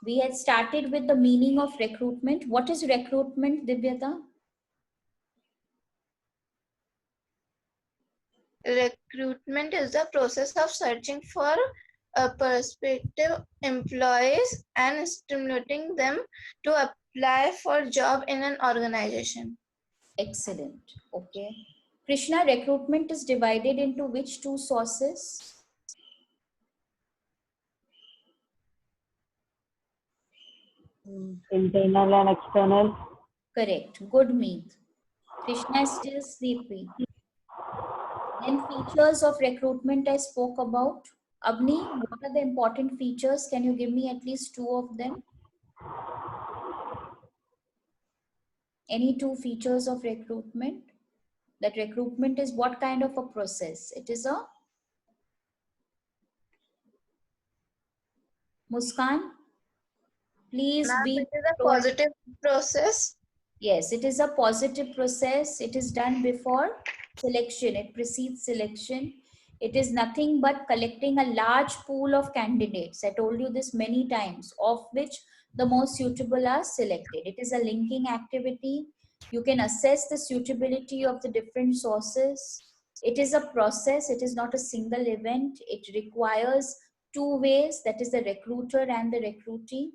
We had started with the meaning of recruitment. What is recruitment, Divyata? Recruitment is the process of searching for prospective employees and stimulating them to apply for job in an organization. Excellent. Okay. Krishna, recruitment is divided into which two sources? Internal and external. Correct. Good, Meet. Krishna is still sleepy. Then features of recruitment I spoke about. Abni, what are the important features? Can you give me at least two of them? Any two features of recruitment? That recruitment is what kind of a process? It is a Muskan, please Ma'am, be it is a proactive. positive process. Yes, it is a positive process. It is done before selection. It precedes selection. It is nothing but collecting a large pool of candidates. I told you this many times, of which the most suitable are selected. It is a linking activity. You can assess the suitability of the different sources. It is a process. It is not a single event. It requires two ways, that is the recruiter and the recruitee.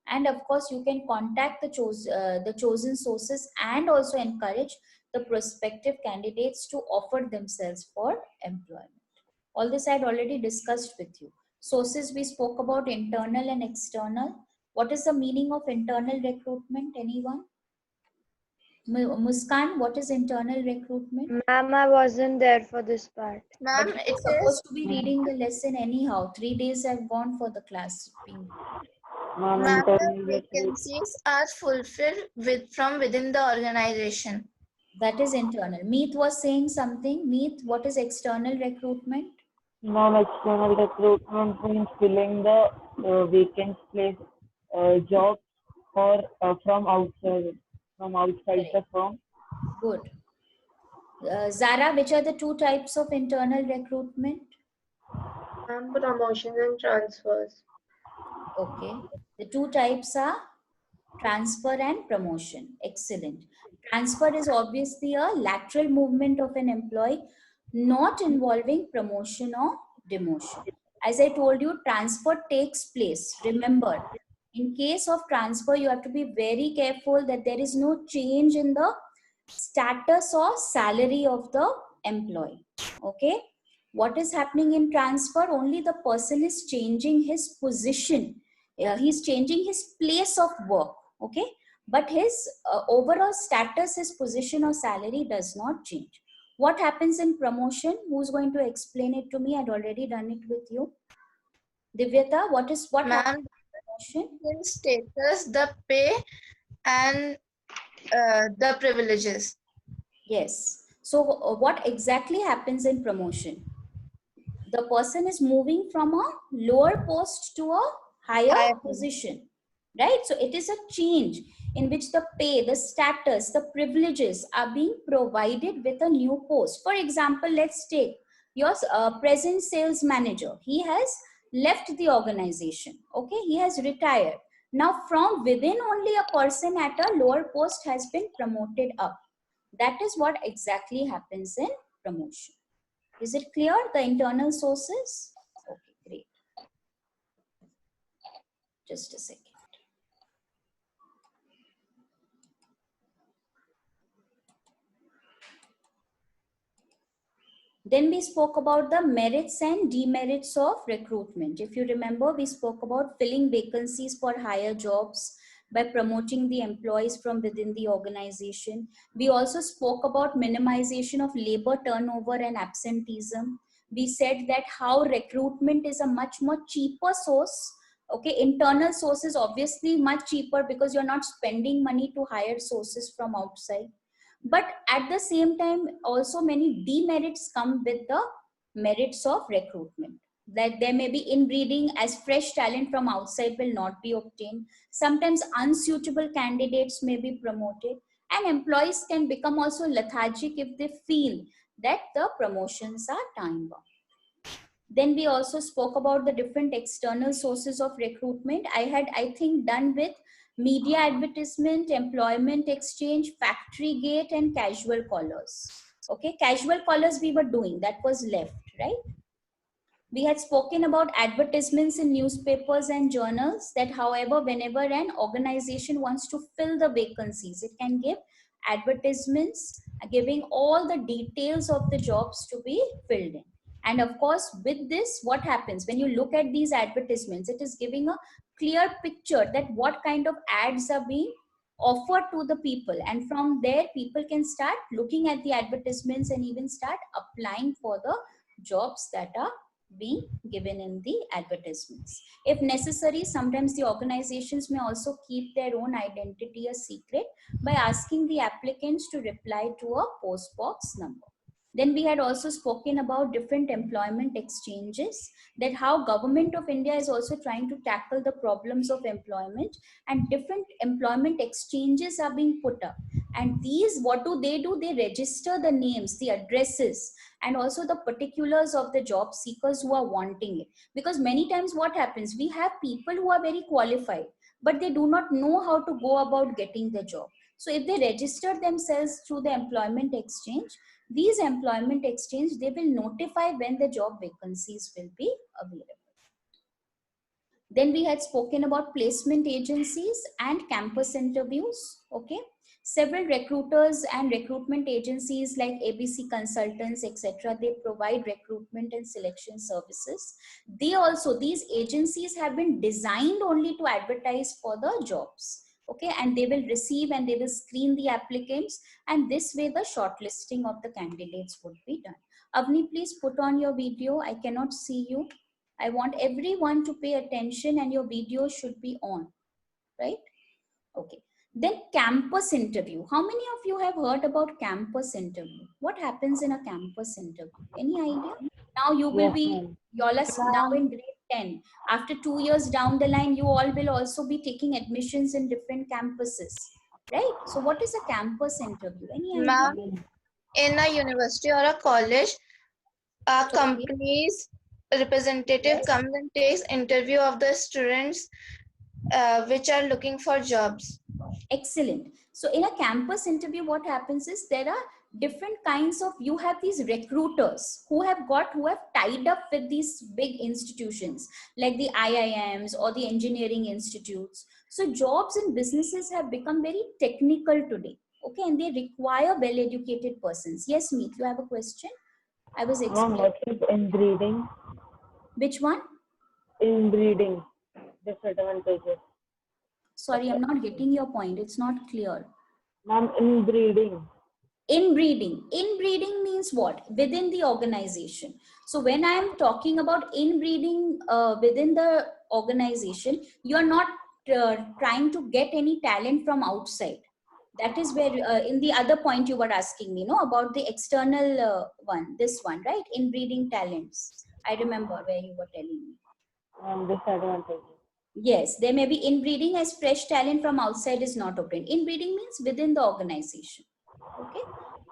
And of course you can contact the chosen sources and also encourage the prospective candidates to offer themselves for employment. All this I had already discussed with you. Sources we spoke about, internal and external. What is the meaning of internal recruitment? Anyone? Muskan, what is internal recruitment? Ma'am, I wasn't there for this part. But Ma'am, you it were supposed is to be reading the lesson anyhow. 3 days have gone for the class being. Ma'am, ma'am, the internal recruit. vacancies are fulfilled from within the organization. That is internal. Meet was saying something. Meet, what is external recruitment? Ma'am, external recruitment means filling the vacant place job or from outside Correct. the firm. Good. Zara, which are the two types of internal recruitment? Promotions and transfers. Okay. The two types are transfer and promotion. Excellent. Transfer is obviously a lateral movement of an employee, not involving promotion or demotion. As I told you, transfer takes place. Remember, in case of transfer, you have to be very careful that there is no change in the status or salary of the employee. Okay. What is happening in transfer? Only the person is changing his position. He's changing his place of work. Okay. But his overall status, his position or salary does not change. What happens in promotion? Who's going to explain it to me? I'd already done it with you. Divyata, what happens Ma'am, in promotion? in status, the pay and the privileges. Yes. So what exactly happens in promotion? The person is moving from a lower post to a higher Higher pay. position, right? So it is a change in which the pay, the status, the privileges are being provided with a new post. For example, let's take your present sales manager. He has left the organization. Okay, he has retired. Now from within, only a person at a lower post has been promoted up. That is what exactly happens in promotion. Is it clear, the internal sources? Okay, great. Just a second. Then we spoke about the merits and demerits of recruitment. If you remember, we spoke about filling vacancies for higher jobs by promoting the employees from within the organization. We also spoke about minimization of labor turnover and absenteeism. We said that how recruitment is a much more cheaper source. Okay, internal sources obviously much cheaper because you're not spending money to hire sources from outside. But at the same time, also many demerits come with the merits of recruitment. That there may be inbreeding, as fresh talent from outside will not be obtained. Sometimes unsuitable candidates may be promoted, and employees can become also lethargic if they feel that the promotions are time bound. Then we also spoke about the different external sources of recruitment. I had, I think, done with media advertisement, employment exchange, factory gate, and casual collars. Okay, casual collars we were doing, that was left, right? We had spoken about advertisements in newspapers and journals, that however, whenever an organization wants to fill the vacancies, it can give advertisements giving all the details of the jobs to be filled in. And of course, with this, what happens when you look at these advertisements, it is giving a clear picture that what kind of ads are being offered to the people, and from there people can start looking at the advertisements and even start applying for the jobs that are being given in the advertisements. If necessary, sometimes the organizations may also keep their own identity a secret by asking the applicants to reply to a post box number. Then we had also spoken about different employment exchanges, that how government of India is also trying to tackle the problems of employment, and different employment exchanges are being put up. And these, what do? They register the names, the addresses, and also the particulars of the job seekers who are wanting it. Because many times what happens, we have people who are very qualified, but they do not know how to go about getting the job. So if they register themselves through the employment exchange, these employment exchange, they will notify when the job vacancies will be available. Then we had spoken about placement agencies and campus interviews. Okay, several recruiters and recruitment agencies like ABC Consultants, etc., they provide recruitment and selection services. They also, these agencies have been designed only to advertise for the jobs. Okay, and they will receive and they will screen the applicants, and this way the shortlisting of the candidates would be done. Avni, please put on your video. I cannot see you. I want everyone to pay attention, and your video should be on, right? Okay. Then campus interview. How many of you have heard about campus interview? What happens in a campus interview? Any idea? Now you will Yes, be, ma'am. you all are now in grade 10. After 2 years down the line, you all will also be taking admissions in different campuses, right? So what is a campus interview? Any idea? Ma'am, in a university or a college, a Okay. company's representative Yes. comes and takes interview of the students which are looking for jobs. Excellent. So in a campus interview, what happens is there are different kinds of, you have these recruiters who have tied up with these big institutions like the IIMs or the engineering institutes. So jobs in businesses have become very technical today. Okay, and they require well-educated persons. Yes, Meet, you have a question? I was Ma'am, explaining. what is inbreeding? Which one? Inbreeding. Disadvantages. Sorry, I'm not getting your point. It's not clear. Ma'am, inbreeding. Inbreeding means what? Within the organization. So when I am talking about inbreeding within the organization, you are not trying to get any talent from outside. That is where in the other point you were asking me, no, about the external one, this one, right? Inbreeding talents. I remember where you were telling me. Disadvantages. Yes, there may be inbreeding as fresh talent from outside is not obtained. Inbreeding means within the organization. Okay,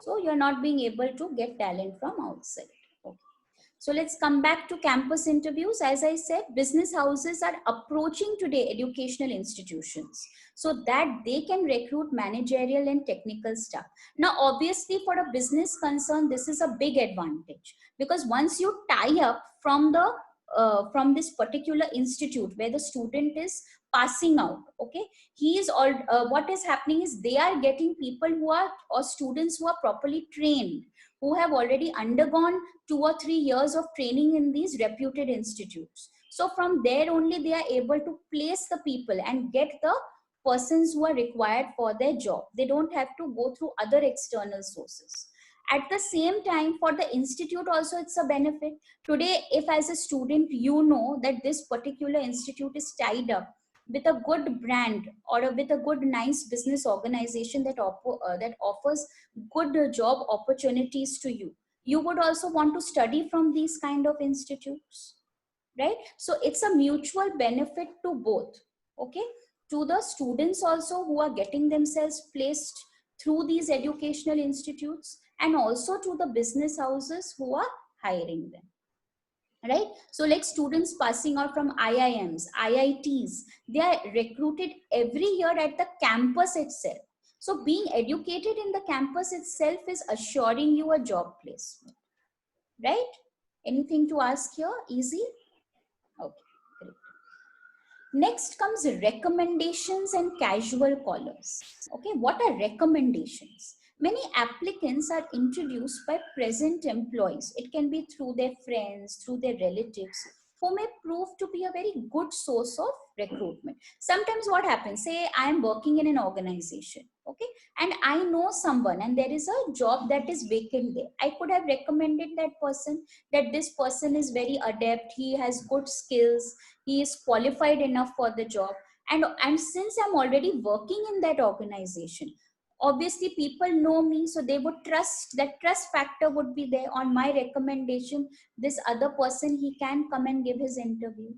so you're not being able to get talent from outside. Okay, so let's come back to campus interviews. As I said, business houses are approaching today educational institutions so that they can recruit managerial and technical staff. Now obviously for a business concern, this is a big advantage, because once you tie up from this particular institute where the student is passing out, okay, he is all what is happening is they are getting people who are, or students who are properly trained, who have already undergone 2 or 3 years of training in these reputed institutes. So from there only they are able to place the people and get the persons who are required for their job. They don't have to go through other external sources. At the same time, for the institute also it's a benefit. Today, if as a student you know that this particular institute is tied up with a good brand or with a good nice business organization that offers good job opportunities to you, you would also want to study from these kind of institutes, right? So it's a mutual benefit to both. Okay, to the students also who are getting themselves placed through these educational institutes, and also to the business houses who are hiring them. right? So like students passing out from IIMs, IITs, they are recruited every year at the campus itself. So being educated in the campus itself is assuring you a job placement, right? Anything to ask here? Easy? Okay, great. Next comes recommendations and casual callers. Okay, what are recommendations? Many applicants are introduced by present employees. It can be through their friends, through their relatives, who may prove to be a very good source of recruitment. Sometimes what happens, say I am working in an organization, okay, and I know someone and there is a job that is vacant there. I could have recommended that person, that this person is very adept, he has good skills, he is qualified enough for the job. And since I'm already working in that organization, obviously people know me, so they would trust, that trust factor would be there. On my recommendation, this other person, he can come and give his interview,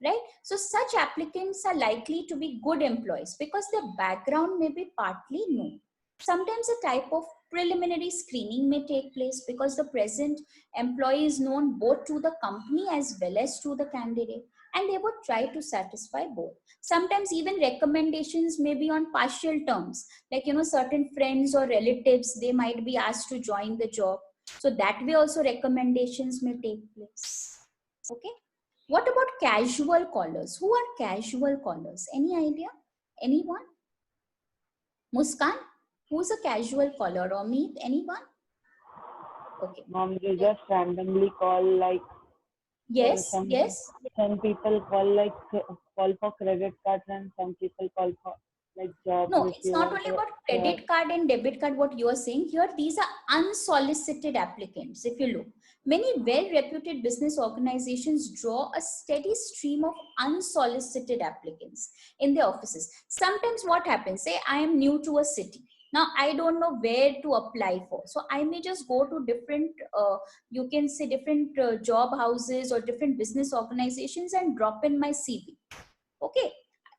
right? So such applicants are likely to be good employees because their background may be partly known. Sometimes a type of preliminary screening may take place because the present employee is known both to the company as well as to the candidate, and they would try to satisfy both. Sometimes even recommendations may be on partial terms, like, you know, certain friends or relatives, they might be asked to join the job. So that way also recommendations may take place. Okay. What about casual callers? Who are casual callers? Any idea? Anyone? Muskan? Who's a casual caller? Or Meet? Anyone? Okay. Mom, they just randomly call like Yes, some yes. people call for credit cards and some people call for like jobs No, if it's you not want only to. about credit card and debit card, what you are saying here. These are unsolicited applicants. If you look, many well-reputed business organizations draw a steady stream of unsolicited applicants in their offices. Sometimes what happens, say I am new to a city. Now I don't know where to apply for. So I may just go to different, you can say different job houses or different business organizations and drop in my CV. Okay,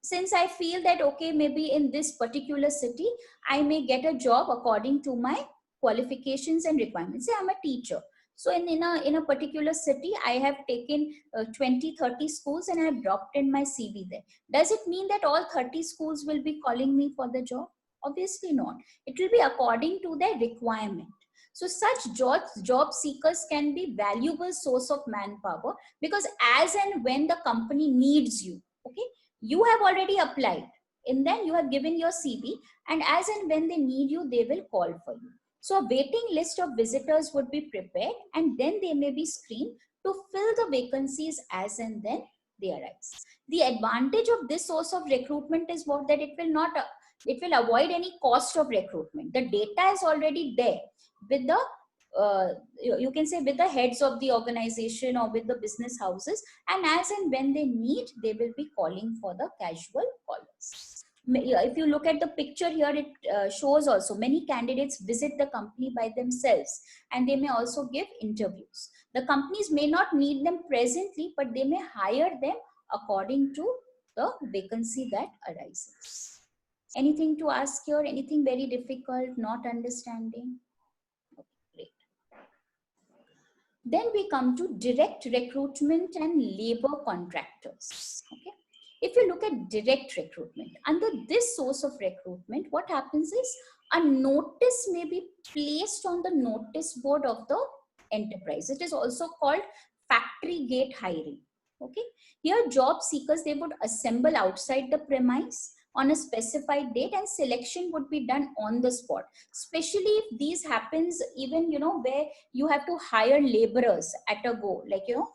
since I feel that, okay, maybe in this particular city I may get a job according to my qualifications and requirements. Say I'm a teacher, so in a particular city I have taken 20-30 schools and I have dropped in my CV there. Does it mean that all 30 schools will be calling me for the job? Obviously not. It will be according to their requirement. So such job seekers can be valuable source of manpower, because as and when the company needs you, okay, you have already applied and then you have given your CV, and as and when they need you, they will call for you. So a waiting list of visitors would be prepared, and then they may be screened to fill the vacancies as and then they arise. The advantage of this source of recruitment is what, that it will avoid any cost of recruitment. The data is already there with the you can say with the heads of the organization or with the business houses, and as and when they need, they will be calling for the casual callers. If you look at the picture here, it shows also many candidates visit the company by themselves, and they may also give interviews. The companies may not need them presently, but they may hire them according to the vacancy that arises. Anything to ask here? Anything very difficult, not understanding? Okay, great. Then we come to direct recruitment and labor contractors. Okay. If you look at direct recruitment, under this source of recruitment, what happens is a notice may be placed on the notice board of the enterprise. It is also called factory gate hiring. Okay. Here job seekers, they would assemble outside the premise on a specified date, and selection would be done on the spot. Especially if these happens even, you know, where you have to hire laborers at a go, like, you know,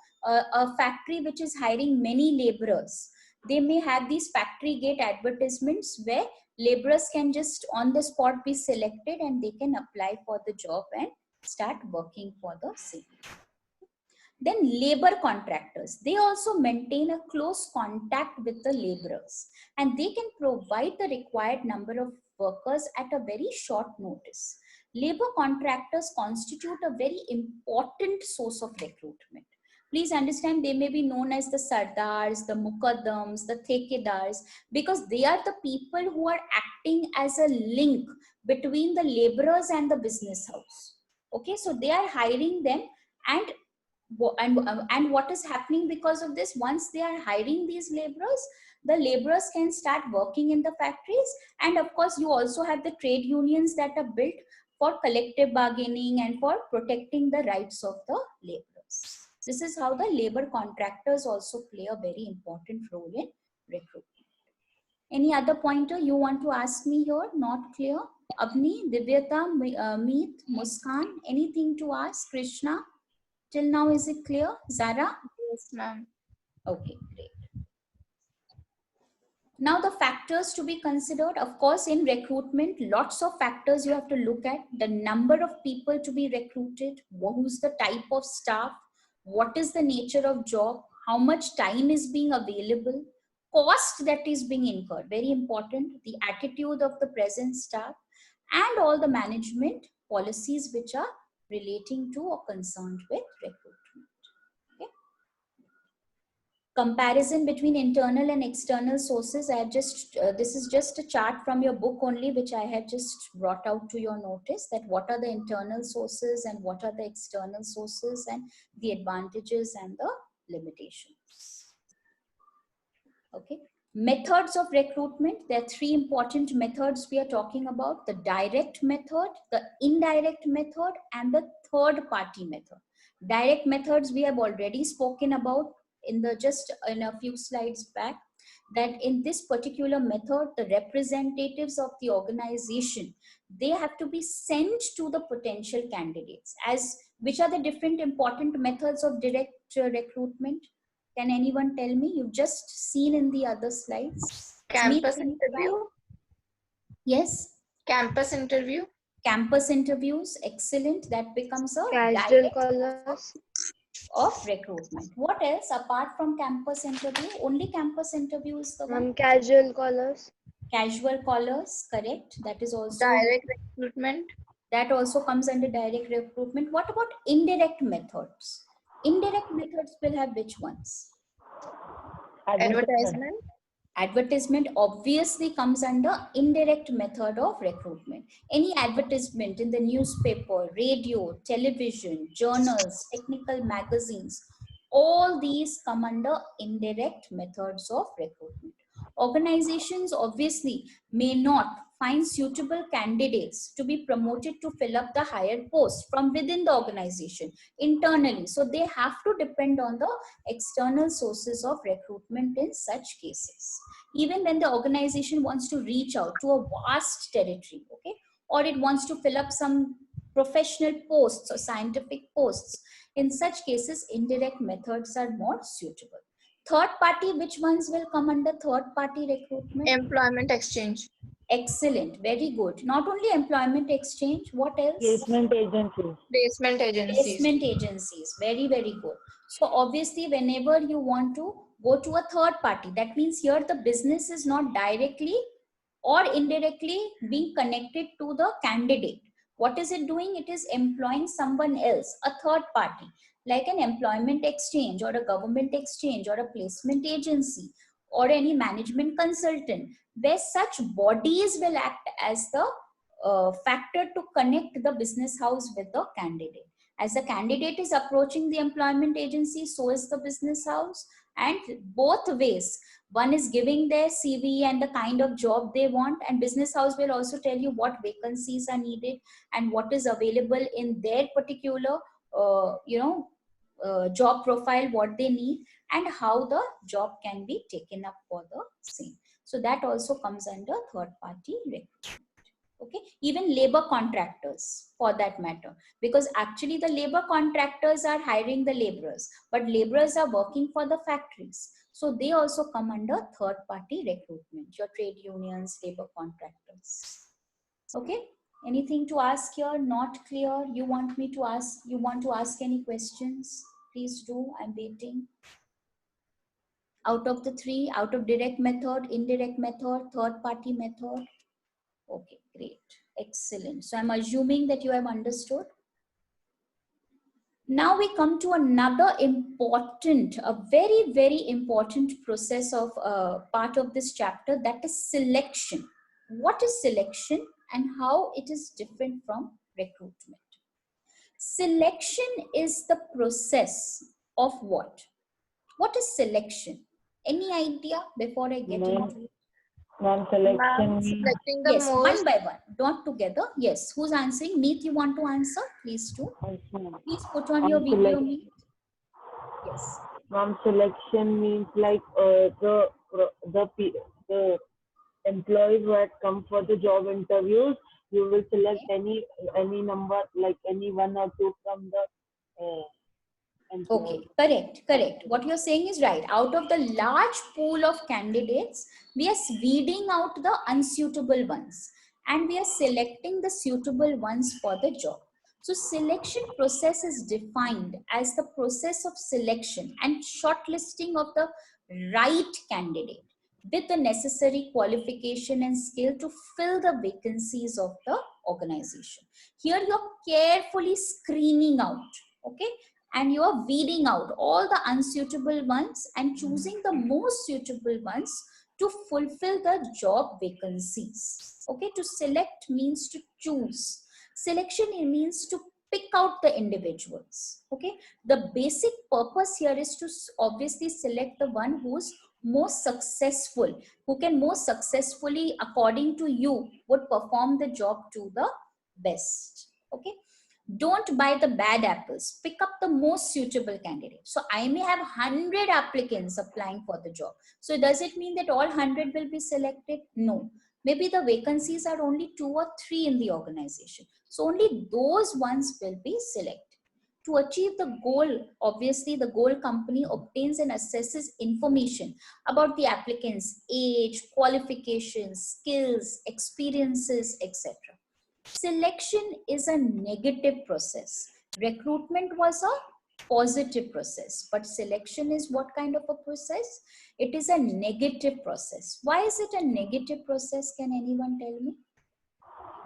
a factory which is hiring many laborers, they may have these factory gate advertisements where laborers can just on the spot be selected and they can apply for the job and start working for the city. Then labor contractors, they also maintain a close contact with the laborers, and they can provide the required number of workers at a very short notice. Labor contractors constitute a very important source of recruitment. Please understand, they may be known as the sardars, the mukaddams, the thekedars, because they are the people who are acting as a link between the laborers and the business house. Okay, so they are hiring them, and And what is happening because of this? Once they are hiring these laborers, the laborers can start working in the factories. And of course, you also have the trade unions that are built for collective bargaining and for protecting the rights of the laborers. This is how the labor contractors also play a very important role in recruitment. Any other pointer you want to ask me here? Not clear? Abni, Divyata, Meet, Muskan, anything to ask? Krishna? Till now, is it clear? Zara? Yes, ma'am. Okay, great. Now the factors to be considered, of course, in recruitment, lots of factors you have to look at. The number of people to be recruited, who's the type of staff, what is the nature of job, how much time is being available, cost that is being incurred, very important, the attitude of the present staff, and all the management policies which are relating to or concerned with recruitment. Okay. Comparison between internal and external sources. I have just, this is just a chart from your book only, which I have just brought out to your notice, that what are the internal sources and what are the external sources and the advantages and the limitations. Okay. Methods of recruitment. There are three important methods we are talking about: the direct method, the indirect method, and the third party method. Direct methods we have already spoken about in a few slides back, that in this particular method, the representatives of the organization, they have to be sent to the potential candidates. As which are the different important methods of direct recruitment? Can anyone tell me? You've just seen in the other slides. Campus Smith, can you try? interview. Yes. Campus interview. Campus interviews, excellent. That becomes a Casual direct callers. of recruitment. What else apart from campus interview? Only campus interview is the one. Casual callers. Casual callers, correct. That is also Direct recruitment. that also comes under direct recruitment. What about indirect methods? Indirect methods will have which ones? Advertisement. Advertisement obviously comes under indirect method of recruitment. Any advertisement in the newspaper, radio, television, journals, technical magazines, all these come under indirect methods of recruitment. Organizations obviously may not find suitable candidates to be promoted to fill up the higher post from within the organization internally. So they have to depend on the external sources of recruitment in such cases. Even when the organization wants to reach out to a vast territory, okay, or it wants to fill up some professional posts or scientific posts, in such cases, indirect methods are more suitable. Third party, which ones will come under third party recruitment? Employment exchange. Excellent, very good. Not only employment exchange, what else? Placement agencies. Placement agencies. Placement agencies, very, very good. So obviously, whenever you want to go to a third party, that means here the business is not directly or indirectly being connected to the candidate. What is it doing? It is employing someone else, a third party, like an employment exchange or a government exchange or a placement agency or any management consultant, where such bodies will act as the factor to connect the business house with the candidate. As the candidate is approaching the employment agency, so is the business house, and both ways. One is giving their CV and the kind of job they want, and business house will also tell you what vacancies are needed and what is available in their particular job profile, what they need, and how the job can be taken up for the same. So that also comes under third party recruitment. Okay, even labor contractors for that matter, because actually the labor contractors are hiring the laborers, but laborers are working for the factories, so they also come under third party recruitment, your trade unions, labor contractors. Okay, anything to ask here? Not clear? You want me to ask, you want to ask any questions? Please do, I'm waiting. Out of the three, out of direct method, indirect method, third party method. Okay, great. Excellent. So I'm assuming that you have understood. Now we come to another important, a very, very important process of part of this chapter, that is selection. What is selection and how it is different from recruitment? Selection is the process of what? What is selection? Any idea before I get Ma'am, into it? ma'am, selection Ma'am, means selecting the Yes, one most. by one, not together. Yes, who's answering? Meet, you want to answer? Please do. Please put on your video, Meet. Yes. ma'am, selection means like the employees who had come for the job interviews. You will select any number, like any one or two from the Okay, employees. correct. What you're saying is right. Out of the large pool of candidates, we are weeding out the unsuitable ones and we are selecting the suitable ones for the job. So selection process is defined as the process of selection and shortlisting of the right candidate with the necessary qualification and skill to fill the vacancies of the organization. Here you're carefully screening out, okay? And you are weeding out all the unsuitable ones and choosing the most suitable ones to fulfill the job vacancies. Okay, to select means to choose. Selection means to pick out the individuals. Okay, the basic purpose here is to obviously select the one who's most successful, who can most successfully, according to you, would perform the job to the best. Okay, don't buy the bad apples, pick up the most suitable candidate. So I may have 100 applicants applying for the job, so does it mean that all 100 will be selected? No, maybe the vacancies are only 2 or 3 in the organization, so only those ones will be selected. To achieve the goal, obviously the goal company obtains and assesses information about the applicants' age, qualifications, skills, experiences, etc. Selection is a negative process. Recruitment was a positive process, but selection is what kind of a process? It is a negative process. Why is it a negative process? Can anyone tell me?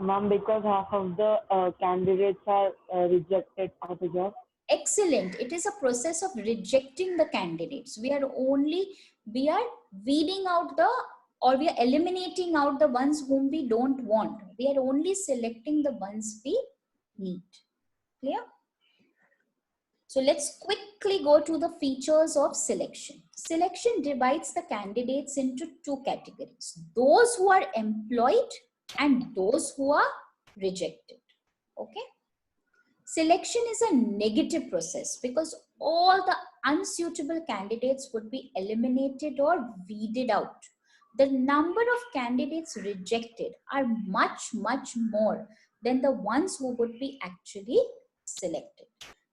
Ma'am, because half of the candidates are rejected for the job. Excellent. It is a process of rejecting the candidates. We are weeding out we are eliminating out the ones whom we don't want. We are only selecting the ones we need. Clear? So let's quickly go to the features of selection. Selection divides the candidates into 2 categories: those who are employed and those who are rejected. Okay. Selection is a negative process because all the unsuitable candidates would be eliminated or weeded out. The number of candidates rejected are much more than the ones who would be actually selected.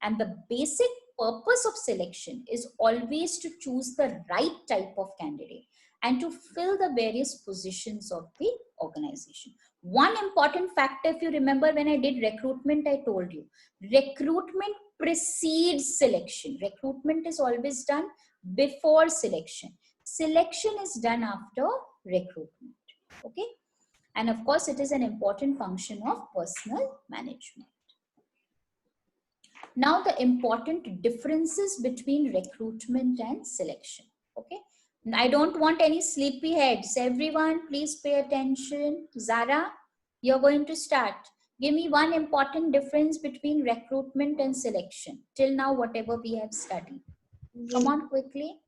And the basic purpose of selection is always to choose the right type of candidate and to fill the various positions of the organization. One important factor, if you remember when I did recruitment, I told you, recruitment precedes selection. Recruitment is always done before selection. Selection is done after recruitment. Okay. And of course, it is an important function of personnel management. Now, the important differences between recruitment and selection. Okay. I don't want any sleepy heads. Everyone, please pay attention. Zara, you're going to start. Give me one important difference between recruitment and selection. Till now, whatever we have studied. Come on quickly.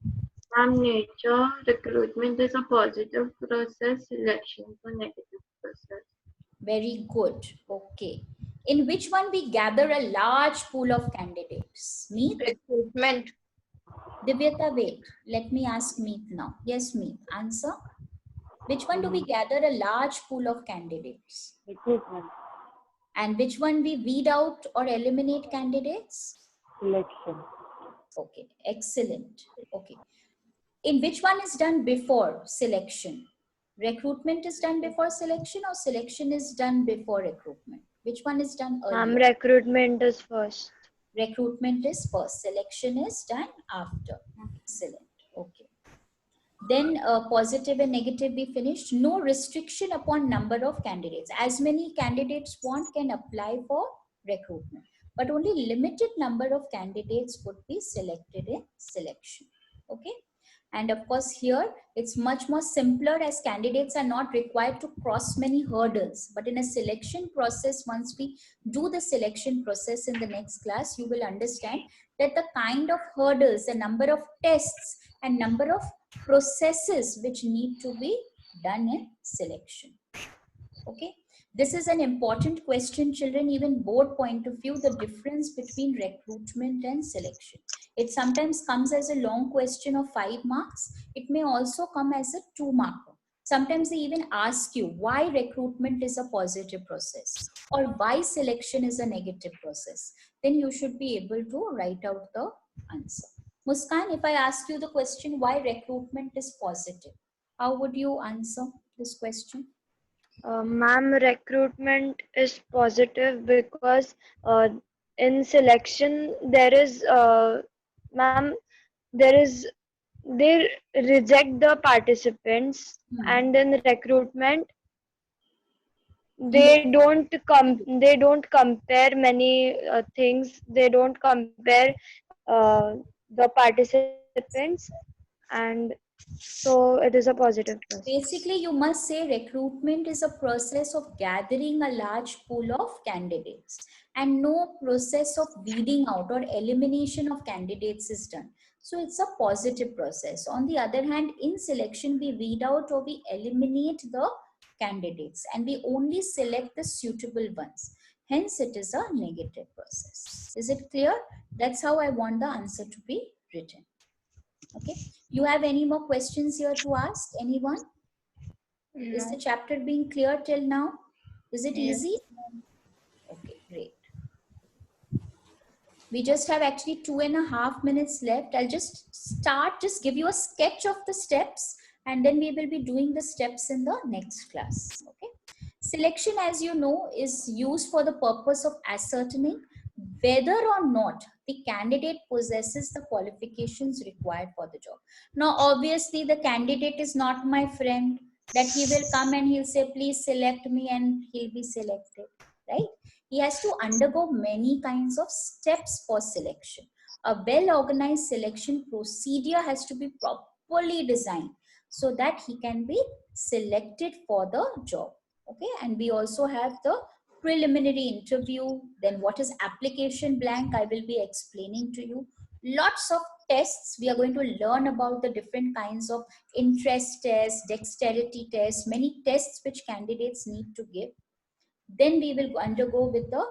Ma'am, nature recruitment is a positive process, selection is a negative process. Very good. Okay. In which one we gather a large pool of candidates? Meet? Recruitment. Divyata, wait. Let me ask Meet now. Yes, Meet. Answer. Which one do we gather a large pool of candidates? Recruitment. And which one we weed out or eliminate candidates? Selection. Okay, excellent. Okay. In which one is done before selection? Recruitment is done before selection or selection is done before recruitment? Which one is done Ma'am, earlier? recruitment is first. Recruitment is first, selection is done after. Excellent. Okay. Then positive and negative we finished. No restriction upon number of candidates. As many candidates want can apply for recruitment, but only limited number of candidates would be selected in selection. Okay. And of course, here it's much more simpler as candidates are not required to cross many hurdles. But in a selection process, once we do the selection process in the next class, you will understand that the kind of hurdles, the number of tests, and number of processes which need to be done in selection. Okay, this is an important question, children. Even board point of view, the difference between recruitment and selection. It sometimes comes as a long question of 5 marks. It may also come as a 2 marker. Sometimes they even ask you why recruitment is a positive process or why selection is a negative process. Then you should be able to write out the answer. Muskan, if I ask you the question why recruitment is positive, how would you answer this question? Ma'am, recruitment is positive because in selection there is, ma'am, there is, they reject the participants, and in recruitment they don't compare many things. They don't compare the participants, and so it is a positive process. Basically, you must say recruitment is a process of gathering a large pool of candidates, and no process of weeding out or elimination of candidates is done. So it's a positive process. On the other hand, in selection, we weed out or we eliminate the candidates and we only select the suitable ones. Hence, it is a negative process. Is it clear? That's how I want the answer to be written. Okay. You have any more questions here to ask? Anyone? Is the chapter being clear till now? Is it easy? Okay, great. We just have actually 2.5 minutes left. I'll just give you a sketch of the steps, and then we will be doing the steps in the next class. Okay. Selection, as you know, is used for the purpose of ascertaining whether or not the candidate possesses the qualifications required for the job. Now, obviously, the candidate is not my friend that he will come and he'll say, please select me, and he'll be selected, right? He has to undergo many kinds of steps for selection. A well-organized selection procedure has to be properly designed so that he can be selected for the job. Okay, and we also have the preliminary interview. Then what is application blank? I will be explaining to you. Lots of tests. We are going to learn about the different kinds of interest tests, dexterity tests, many tests which candidates need to give. Then we will undergo with the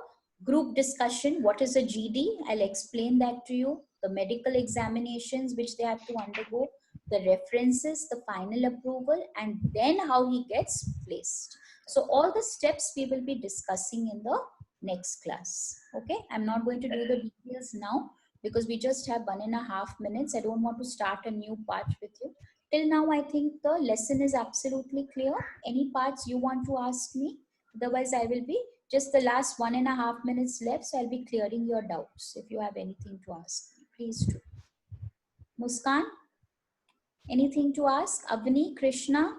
group discussion. What is a GD? I'll explain that to you. The medical examinations which they have to undergo, the references, the final approval, and then how he gets placed. So all the steps we will be discussing in the next class. Okay, I'm not going to do the details now because we just have 1.5 minutes. I don't want to start a new part with you. Till now, I think the lesson is absolutely clear. Any parts you want to ask me? Otherwise, I will be just the last 1.5 minutes left. So I'll be clearing your doubts. If you have anything to ask, please do. Muskan, anything to ask? Avni, Krishna,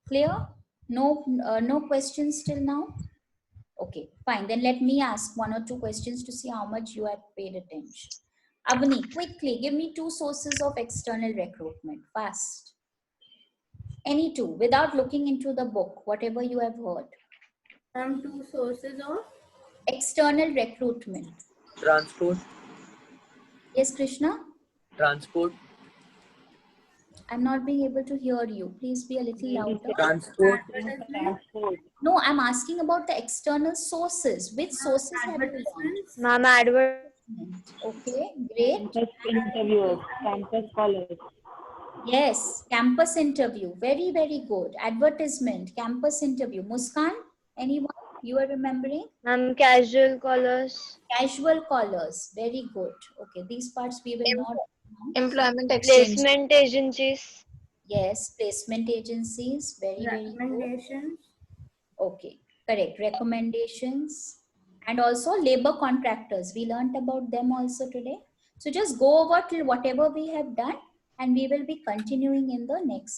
clear? No questions till now? Okay, fine. Then let me ask 1 or 2 questions to see how much you have paid attention. Avni, quickly, give me 2 sources of external recruitment. Fast. Any 2, without looking into the book, whatever you have heard. 2 sources of External recruitment. Transport. Yes, Krishna? Transport. I'm not being able to hear you. Please be a little louder. Transport. Transport. No, I'm asking about the external sources. Which sources have you learned? Ma'am, advertisement. Okay, great. Campus interviewers, campus college. Yes, campus interview. Very, very good. Advertisement, campus interview. Muskan, anyone you are remembering? Ma'am, casual callers. Casual callers. Very good. Okay, these parts we will not. Employment exchange. Placement agencies. Yes, placement agencies. Very, very good. recommendations. Okay, correct. Recommendations and also labor contractors. We learnt about them also today. So just go over till whatever we have done and we will be continuing in the next